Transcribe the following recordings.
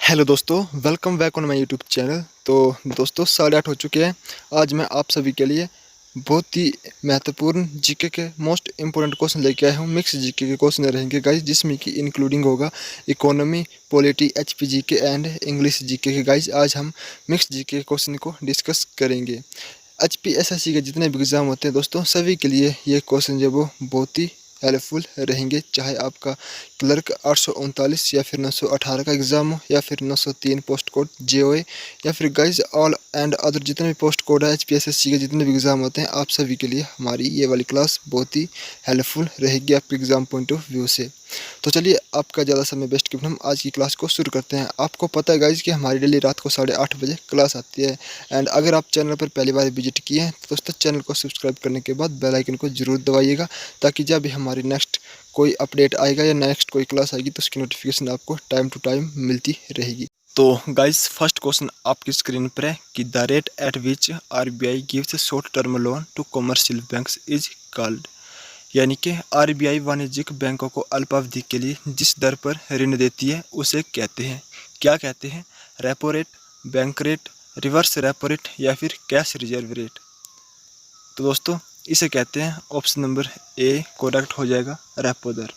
Hello दोस्तों, welcome back on my YouTube channel. तो दोस्तों 8:30 हो चुके हैं। आज मैं आप सभी के लिए बहुत ही महत्वपूर्ण जीके के मोस्ट इम्पोर्टेंट क्वेश्चन लेके आया हूँ। मिक्स जीके के क्वेश्चन रहेंगे गाइस, जिसमें कि इंक्लूडिंग होगा economy, polity, HP GK and English GK के। गाइस आज हम मिक्स जीके के क्वेश्चन को डिस्कस करेंगे। एचपीएसएससी के जितने भी एग्ज़ाम होते हैं दोस्तों, सभी के लिए ये क्वेश्चन जो वो बहुत ही हेल्पफुल रहेंगे। चाहे आपका क्लर्क 839 या फिर 918 का एग्ज़ाम हो, या फिर 903 पोस्ट कोड जेओए, या फिर गाइज ऑल एंड अदर जितने भी पोस्ट कोड है एचपीएसएससी के जितने भी एग्ज़ाम होते हैं, आप सभी के लिए हमारी ये वाली क्लास बहुत ही हेल्पफुल रहेगी आपके एग्ज़ाम पॉइंट ऑफ व्यू से। तो चलिए आपका ज़्यादा समय वेस्ट किए हम आज की क्लास को शुरू करते हैं। आपको पता है गाइज कि हमारी डेली रात को 8:30 बजे क्लास आती है। एंड अगर आप चैनल पर पहली बार विजिट किए हैं तो दोस्तों चैनल को सब्सक्राइब करने के बाद बेल आइकन को जरूर दबाइएगा, ताकि जब भी हमारी नेक्स्ट कोई अपडेट आएगा या नेक्स्ट कोई क्लास आएगी तो उसकी नोटिफिकेशन आपको टाइम टू टाइम मिलती रहेगी। तो गाइज फर्स्ट क्वेश्चन आपकी स्क्रीन पर है कि the rate at which RBI gives short term loan to commercial banks is called. यानी कि आरबीआई वाणिज्यिक बैंकों को अल्पावधि के लिए जिस दर पर ऋण देती है उसे कहते हैं, क्या कहते हैं? Repo rate, bank rate, reverse repo rate या फिर कैश रिजर्व रेट। तो दोस्तों इसे कहते हैं, ऑप्शन नंबर ए करेक्ट हो जाएगा, रेपो दर।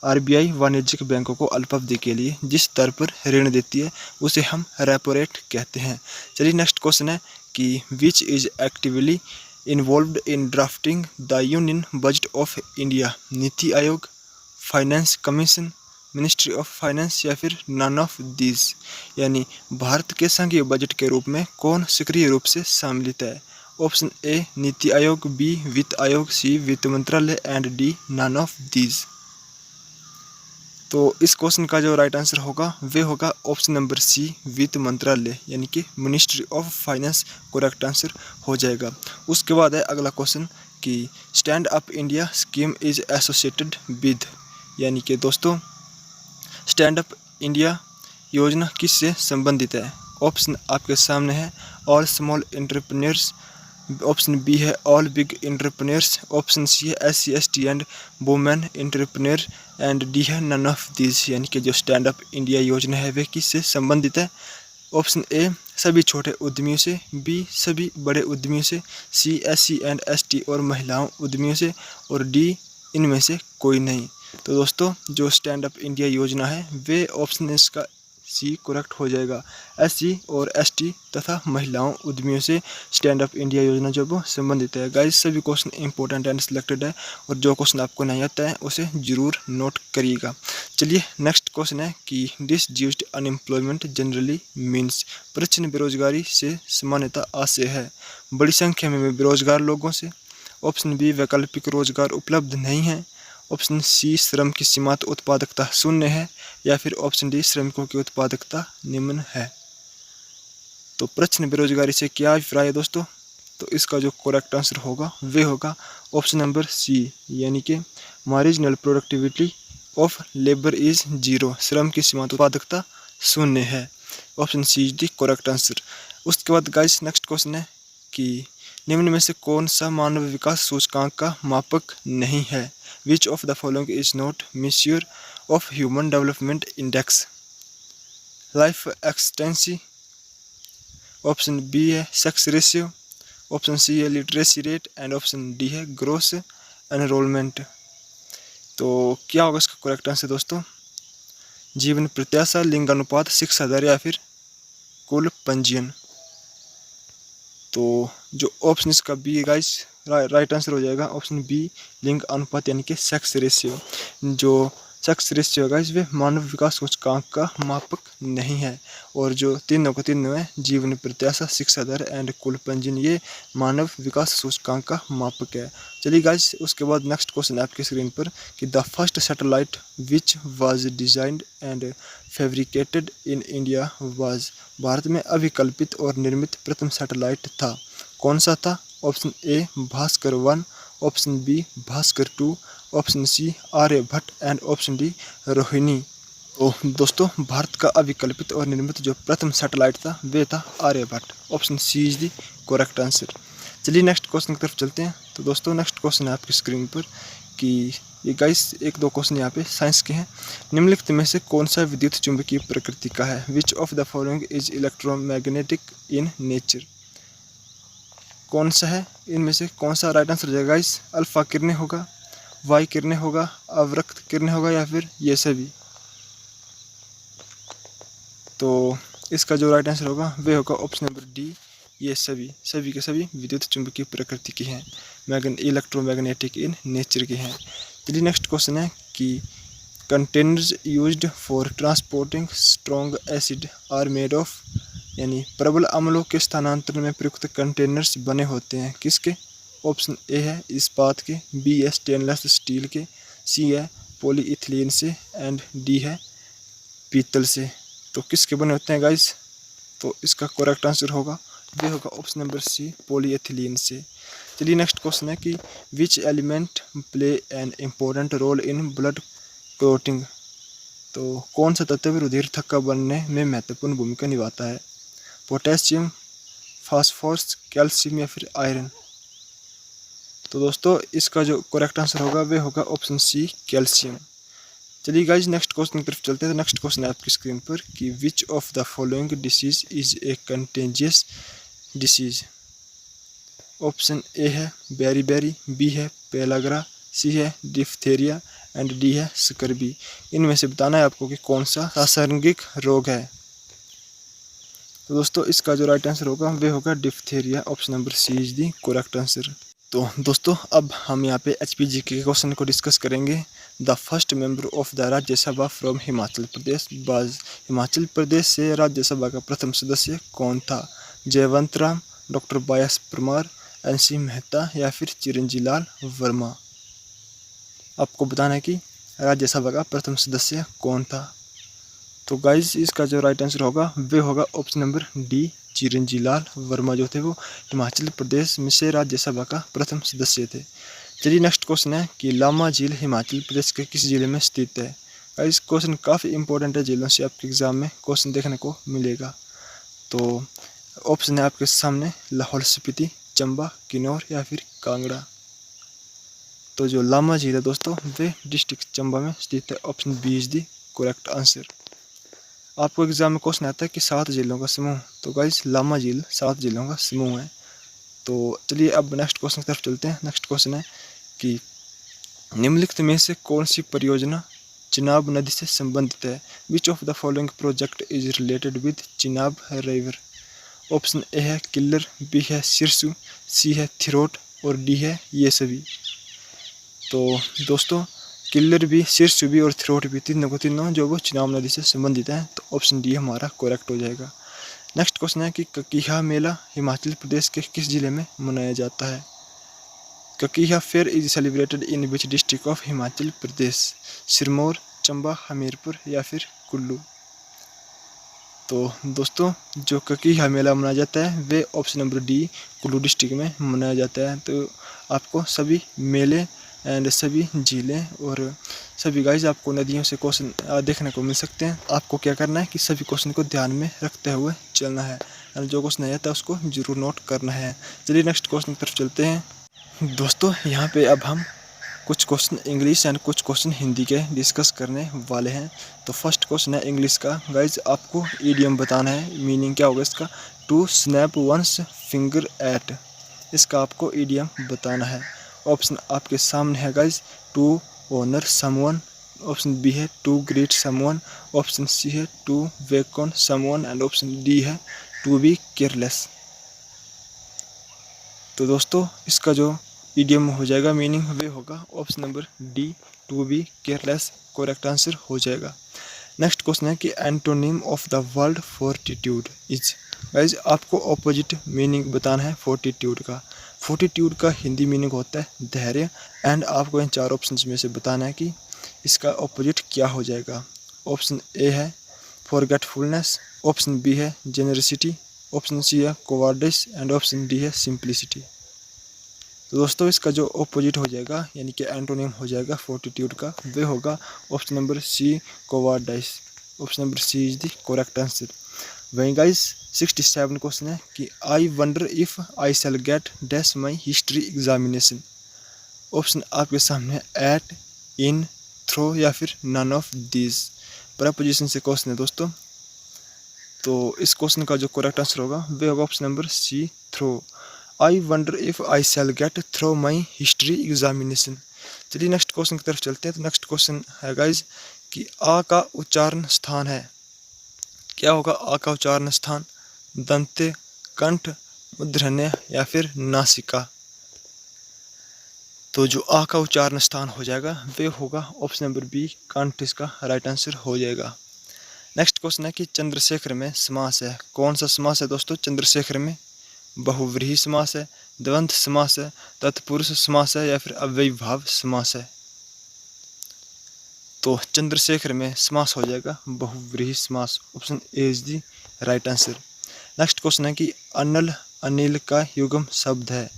आरबीआई वाणिज्यिक बैंकों को अल्पावधि के लिए जिस दर पर ऋण देती है उसे हम रेपो रेट कहते हैं। चलिए नेक्स्ट क्वेश्चन है कि which is actively involved in drafting the union budget of India. NITI Aayog, finance commission, ministry of finance या फिर नन ऑफ दीज। यानी भारत के संघीय बजट के रूप में कौन सक्रिय रूप से सम्मिलित है? Option A NITI Aayog, B वित्त आयोग, सी वित्त मंत्रालय and D none of these. तो इस क्वेश्चन का जो राइट आंसर होगा वे होगा ऑप्शन नंबर सी वित्त मंत्रालय, यानी कि ministry of finance correct answer हो जाएगा। उसके बाद है अगला क्वेश्चन कि stand up India scheme is associated with. यानी कि दोस्तों स्टैंड अप इंडिया योजना किससे संबंधित है? ऑप्शन आपके सामने है, all small entrepreneurs, option B है all big entrepreneurs, option C है SC ST and women entrepreneur and D है नन ऑफ दिस। यानी कि जो स्टैंड अप इंडिया योजना है वे किससे संबंधित है? ऑप्शन ए सभी छोटे उद्यमियों से, बी सभी बड़े उद्यमियों से, सी SC एंड ST और महिलाओं उद्यमियों से, और डी इनमें से कोई नहीं। तो दोस्तों जो स्टैंड अप इंडिया योजना है वे ऑप्शन इसका सी करेक्ट हो जाएगा, SC और ST तथा महिलाओं उद्यमियों से स्टैंड अप इंडिया योजना जो वो संबंधित है। गाइस सभी क्वेश्चन इंपॉर्टेंट एंड सिलेक्टेड है, और जो क्वेश्चन आपको नहीं आता है उसे जरूर नोट करिएगा। चलिए नेक्स्ट क्वेश्चन है कि डिसड्यूस्ड अनएम्प्लॉयमेंट जनरली मीन्स। प्रश्न बेरोजगारी से सामान्यतः आशय है बड़ी संख्या में बेरोजगार लोगों से। ऑप्शन बी वैकल्पिक रोजगार उपलब्ध नहीं है, ऑप्शन सी श्रम की सीमांत उत्पादकता शून्य है, या फिर ऑप्शन डी श्रमिकों की उत्पादकता निम्न है। तो प्रश्न बेरोजगारी से क्या अभिप्राय है दोस्तों? तो इसका जो करेक्ट आंसर होगा वे होगा ऑप्शन नंबर सी, यानी कि marginal productivity of labour is zero, श्रम की सीमांत उत्पादकता शून्य है। Option C is the correct answer. उसके बाद गाइस नेक्स्ट क्वेश्चन है कि निम्न में से कौन सा मानव विकास सूचकांक का मापक नहीं है? Which of the following is not measure of human development index? Life expectancy, option B है सेक्स रेशियो, ऑप्शन सी है literacy rate and option D है ग्रोस एनरोलमेंट। तो क्या होगा इसका करेक्ट आंसर दोस्तों? जीवन प्रत्याशा, लिंगानुपात, शिक्षा दर या फिर कुल पंजीयन। तो जो ऑप्शन इसका बी गाइस राइट आंसर हो जाएगा, ऑप्शन बी लिंग अनुपात, यानी कि सेक्स रेशियो। जो सेक्स रेशियो गाइस वे मानव विकास सूचकांक का मापक नहीं है, और जो तीनों को तीनों है जीवन प्रत्याशा, शिक्षा दर एंड कुल पंजीयन ये मानव विकास सूचकांक का मापक है। चलिए गाइस उसके बाद नेक्स्ट क्वेश्चन आपकी स्क्रीन पर कि the first satellite which was designed and fabricated in India was. Bharat में अभिकल्पित और निर्मित प्रथम सैटेलाइट था, कौन सा था? Option A Bhaskar 1, option B Bhaskar 2, option C Aryabhata and option D Rohini. तो दोस्तों भारत का अभिकल्पित और निर्मित जो प्रथम सैटेलाइट था वे था Aryabhata, option C is the correct answer. चलिए नेक्स्ट क्वेश्चन की तरफ चलते हैं। तो दोस्तों नेक्स्ट क्वेश्चन है आपकी स्क्रीन पर कि ये गाइस एक दो क्वेश्चन यहाँ पे साइंस के हैं। निम्नलिखित में से कौन सा विद्युत चुंबकीय प्रकृति का है? Which of the following is electromagnetic in nature? कौन सा है इनमें से, कौन सा राइट आंसर हो जाएगा गाइस? अल्फा किरणें होगा, वाई किरणें होगा, अवरक्त किरणें होगा, या फिर ये सभी? तो इसका जो राइट आंसर होगा वे होगा ऑप्शन नंबर डी, ये सभी के सभी विद्युत चुंबकीय प्रकृति की हैं, इलेक्ट्रोमैग्नेटिक इन नेचर की हैं। चलिए नेक्स्ट क्वेश्चन है कि containers used for transporting strong acid are made of, यानी प्रबल अम्लों के स्थानांतरण में प्रयुक्त कंटेनर्स बने होते हैं किसके? ऑप्शन ए है इस्पात के, बी है स्टेनलेस स्टील के, सी है पॉलीइथिलीन से, एंड डी है पीतल से। तो किसके बने होते हैं गाइस? तो इसका करेक्ट आंसर होगा वे होगा ऑप्शन नंबर सी, पॉलीइथिलीन से। चलिए नेक्स्ट क्वेश्चन है कि which element play an important role in blood clotting? तो कौन सा तत्व रुधिर थक्का बनने में महत्वपूर्ण भूमिका निभाता है? पोटेशियम, फास्फोरस, कैल्शियम या फिर आयरन? तो दोस्तों इसका जो करेक्ट आंसर होगा वे होगा ऑप्शन सी, कैल्शियम। चलिए गाइज नेक्स्ट क्वेश्चन की तरफ चलते हैं। तो नेक्स्ट क्वेश्चन है आपकी स्क्रीन पर कि विच of the following disease is a contagious disease? Option A है बेरीबेरी, बी है पेलाग्रा, सी है डिफ्थेरिया, एंड डी है स्कर्बी। इनमें से बताना है आपको कि कौन सा सांसर्गिक रोग है। तो दोस्तों इसका जो राइट आंसर होगा वे होगा diphtheria, option number C is the correct answer. तो दोस्तों अब हम यहाँ पे HPG के क्वेश्चन को डिस्कस करेंगे। The first member of the Rajya Sabha from Himachal Pradesh was, Himachal प्रदेश से राज्यसभा का प्रथम सदस्य कौन था? जयवंत राम, डॉक्टर बायस परमार, NC मेहता या फिर चिरंजीवी लाल वर्मा? आपको बताना है कि राज्यसभा का प्रथम सदस्य कौन था। तो गाइज इसका जो राइट आंसर होगा वे होगा option number D, Chiranjeevi Lal Verma जो थे वो हिमाचल प्रदेश में से राज्यसभा का प्रथम सदस्य थे। चलिए नेक्स्ट क्वेश्चन है कि लामा झील हिमाचल प्रदेश के किस जिले में स्थित है? गाइस क्वेश्चन काफ़ी इंपॉर्टेंट है, जिलों से आपके एग्जाम में क्वेश्चन देखने को मिलेगा। तो ऑप्शन है आपके सामने लाहौल स्पीति, चंबा, किन्नौर या फिर कांगड़ा। तो जो लामा झील है दोस्तों वे डिस्ट्रिक्ट चंबा में स्थित है, option B is the correct answer. आपको एग्जाम में क्वेश्चन आता है कि 7 जिलों का समूह, तो गाइस लामा झील 7 जिलों का समूह है। तो चलिए अब नेक्स्ट क्वेश्चन की तरफ चलते हैं। नेक्स्ट क्वेश्चन है कि निम्नलिखित में से कौन सी परियोजना चिनाब नदी से संबंधित है? Which of the following project is related with Chenab river? Option A है किल्लर, बी है सिरसू, सी है थिरोट और डी है ये सभी। तो दोस्तों किल्लर भी, सिरसू भी और थिरोट भी तीनों जो वो चिनाब नदी से संबंधित हैं। तो ऑप्शन डी हमारा करेक्ट हो जाएगा। नेक्स्ट क्वेश्चन है कि ककीहा मेला हिमाचल प्रदेश के किस जिले में मनाया जाता है? Kakiha fair is celebrated in which district of Himachal Pradesh? Sirmaur, Chamba, Hamirpur या फिर कुल्लू? तो दोस्तों जो ककीहा मेला मनाया जाता है वे option number D, Kullu district में मनाया जाता है। तो आपको सभी मेले एंड सभी झीलें और सभी गाइज आपको नदियों से क्वेश्चन देखने को मिल सकते हैं। आपको क्या करना है कि सभी क्वेश्चन को ध्यान में रखते हुए चलना है, और जो क्वेश्चन नहीं आता है उसको जरूर नोट करना है। चलिए नेक्स्ट क्वेश्चन की तरफ चलते हैं। दोस्तों यहाँ पे अब हम कुछ क्वेश्चन इंग्लिश एंड कुछ क्वेश्चन हिंदी के डिस्कस करने वाले हैं। तो फर्स्ट क्वेश्चन है इंग्लिश का। गाइज आपको ईडियम बताना है, मीनिंग क्या होगा इसका? To snap one's finger at, इसका आपको ईडियम बताना है। ऑप्शन आपके सामने है guys, to honour someone, option B है to greet someone, option C है to wake on someone and option D है टू बी केयरलेस। तो दोस्तों इसका जो ईडियम हो जाएगा, मीनिंग वे होगा option number D, to be careless correct answer हो जाएगा। नेक्स्ट क्वेश्चन है कि antonym of the word fortitude is? Guys आपको ऑपोजिट मीनिंग बताना है फोर्टिट्यूड का। फोर्टिट्यूड का हिंदी मीनिंग होता है धैर्य, एंड आपको इन 4 ऑप्शंस में से बताना है कि इसका ऑपोजिट क्या हो जाएगा। ऑप्शन ए है फॉरगेटफुलनेस, ऑप्शन बी है जेनरसिटी, ऑप्शन सी है कोवार्डिस एंड ऑप्शन डी है सिंप्लिसिटी। तो दोस्तों इसका जो ऑपोजिट हो जाएगा यानी कि एंटोनिम हो जाएगा फोर्टिट्यूड का, वे होगा option number C cowardice. Option number C is the correct answer. वहीं गाइस 67 क्वेश्चन है कि I wonder if I shall get dash my history examination. Option आपके सामने एट, इन, थ्रो या फिर नन ऑफ दीज। प्रपोजिशन से question है दोस्तों। तो इस क्वेश्चन का जो करेक्ट आंसर होगा वे होगा option number C, through. I wonder if I shall get through my history examination. चलिए नेक्स्ट क्वेश्चन की तरफ चलते हैं। तो नेक्स्ट क्वेश्चन है गाइज कि आ का उच्चारण स्थान है। क्या होगा आ का उच्चारण स्थान? दंते, कंठ, मूर्धन्य या फिर नासिका। तो जो आ का उच्चारण स्थान हो जाएगा वे होगा ऑप्शन नंबर बी, कंठ इसका राइट आंसर हो जाएगा। नेक्स्ट क्वेश्चन है कि चंद्रशेखर में समास है। कौन सा समास है दोस्तों चंद्रशेखर में? बहुव्रीहि समास है, द्वंद्व समास है, तत्पुरुष समास है या फिर अव्ययीभाव समास है। तो चंद्रशेखर में समास हो जाएगा बहुव्रीहि समास। Option A is the right answer. Next question है कि अनल, अनिल का युग्म शब्द है।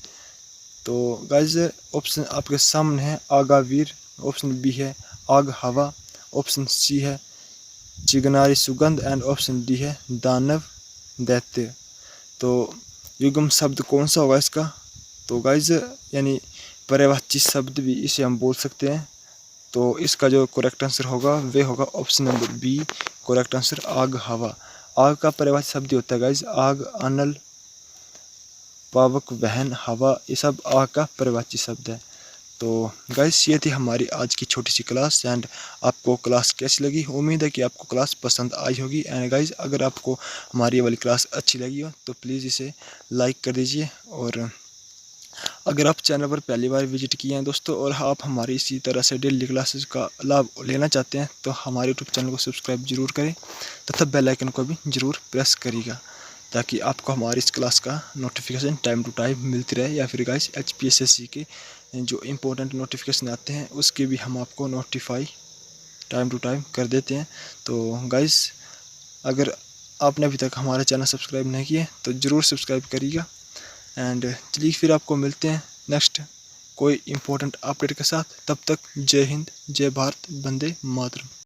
तो गाइज ऑप्शन आपके सामने है आगावीर, ऑप्शन बी है आग हवा, ऑप्शन सी है चिगनारी सुगंध एंड ऑप्शन डी है दानव दैत्य। तो युग्म शब्द कौन सा होगा इसका? तो गाइज यानी पर्यायवाची शब्द भी इसे हम बोल सकते हैं। तो इसका जो करेक्ट आंसर होगा वे होगा option number B, correct answer आग हवा। आग का पर्यायवाची शब्द होता है गाइज आग, अनल, पावक, वहन, हवा, ये सब आग का पर्यायवाची शब्द है। तो गाइस ये थी हमारी आज की छोटी सी क्लास। एंड आपको क्लास कैसी लगी? उम्मीद है कि आपको क्लास पसंद आई होगी। एंड गाइस अगर आपको हमारी ये वाली क्लास अच्छी लगी हो तो प्लीज़ इसे लाइक कर दीजिए। और अगर आप चैनल पर पहली बार विजिट किए हैं दोस्तों और आप हमारी इसी तरह से डेली क्लासेस का लाभ लेना चाहते हैं तो हमारे यूट्यूब चैनल को सब्सक्राइब जरूर करें तथा बेल आइकन को भी ज़रूर प्रेस करिएगा ताकि आपको हमारी इस क्लास का नोटिफिकेशन टाइम टू टाइम मिलती रहे। या फिर गाइस HPSSC के जो इम्पोर्टेंट नोटिफिकेशन आते हैं उसके भी हम आपको नोटिफाई टाइम टू टाइम कर देते हैं। तो गाइस अगर आपने अभी तक हमारा चैनल सब्सक्राइब नहीं किया तो ज़रूर सब्सक्राइब करिएगा। एंड चलिए फिर आपको मिलते हैं नेक्स्ट कोई इम्पोर्टेंट अपडेट के साथ। तब तक जय हिंद, जय भारत, वंदे मातरम।